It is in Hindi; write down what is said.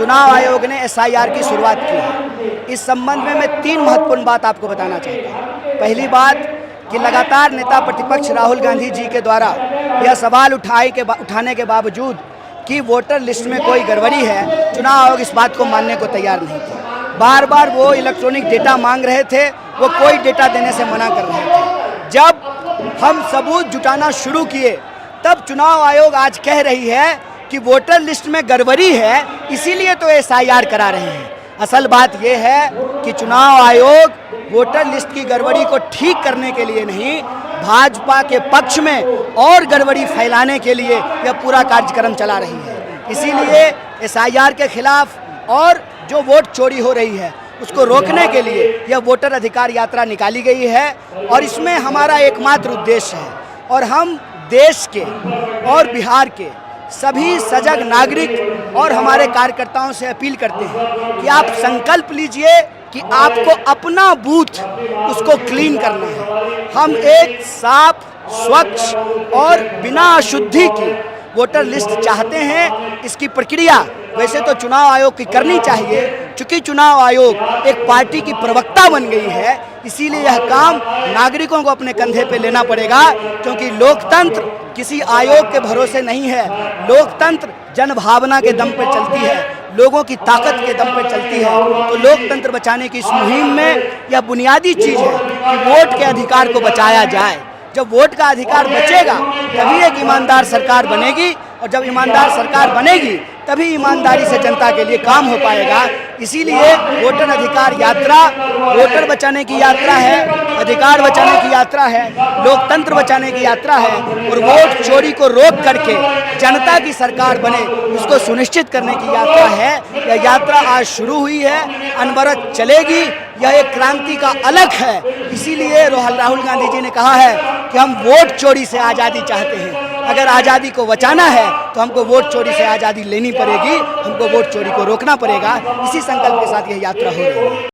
चुनाव आयोग ने एसआईआर की शुरुआत की है। इस संबंध में मैं 3 महत्वपूर्ण बात आपको बताना चाहता हूँ। पहली बात कि लगातार नेता प्रतिपक्ष राहुल गांधी जी के द्वारा यह सवाल उठाने के बावजूद कि वोटर लिस्ट में कोई गड़बड़ी है, चुनाव आयोग इस बात को मानने को तैयार नहीं थे। बार बार वो इलेक्ट्रॉनिक डेटा मांग रहे थे, वो कोई डेटा देने से मना कर रहे थे। जब हम सबूत जुटाना शुरू किए तब चुनाव आयोग आज कह रही है कि वोटर लिस्ट में गड़बड़ी है, इसीलिए तो एसआईआर करा रहे हैं। असल बात यह है कि चुनाव आयोग वोटर लिस्ट की गड़बड़ी को ठीक करने के लिए नहीं, भाजपा के पक्ष में और गड़बड़ी फैलाने के लिए यह पूरा कार्यक्रम चला रही है। इसीलिए एसआईआर के खिलाफ और जो वोट चोरी हो रही है उसको रोकने के लिए यह वोटर अधिकार यात्रा निकाली गई है और इसमें हमारा एकमात्र उद्देश्य है। और हम देश के और बिहार के सभी सजग नागरिक और हमारे कार्यकर्ताओं से अपील करते हैं कि आप संकल्प लीजिए कि आपको अपना बूथ उसको क्लीन करना है। हम एक साफ, स्वच्छ और बिना अशुद्धि की वोटर लिस्ट चाहते हैं। इसकी प्रक्रिया वैसे तो चुनाव आयोग की करनी चाहिए, चूँकि चुनाव आयोग एक पार्टी की प्रवक्ता बन गई है, इसीलिए यह काम नागरिकों को अपने कंधे पे लेना पड़ेगा। क्योंकि लोकतंत्र किसी आयोग के भरोसे नहीं है। लोकतंत्र जनभावना के दम पर चलती है, लोगों की ताकत के दम पर चलती है। तो लोकतंत्र बचाने की इस मुहिम में यह बुनियादी चीज़ है कि वोट के अधिकार को बचाया जाए। जब वोट का अधिकार बचेगा तभी एक ईमानदार सरकार बनेगी, और जब ईमानदार सरकार बनेगी तभी ईमानदारी से जनता के लिए काम हो पाएगा। इसीलिए वोटर अधिकार यात्रा वोटर बचाने की यात्रा है, अधिकार बचाने की यात्रा है, लोकतंत्र बचाने की यात्रा है और वोट चोरी को रोक करके जनता की सरकार बने उसको सुनिश्चित करने की यात्रा है। यह यात्रा आज शुरू हुई है, अनवरत चलेगी। यह एक क्रांति का अलग है। इसीलिए राहुल गांधी जी ने कहा है कि हम वोट चोरी से आज़ादी चाहते हैं। अगर आज़ादी को बचाना है तो हमको वोट चोरी से आज़ादी लेनी पड़ेगी, हमको वोट चोरी को रोकना पड़ेगा। इसी संकल्प के साथ यह यात्रा हो रही है।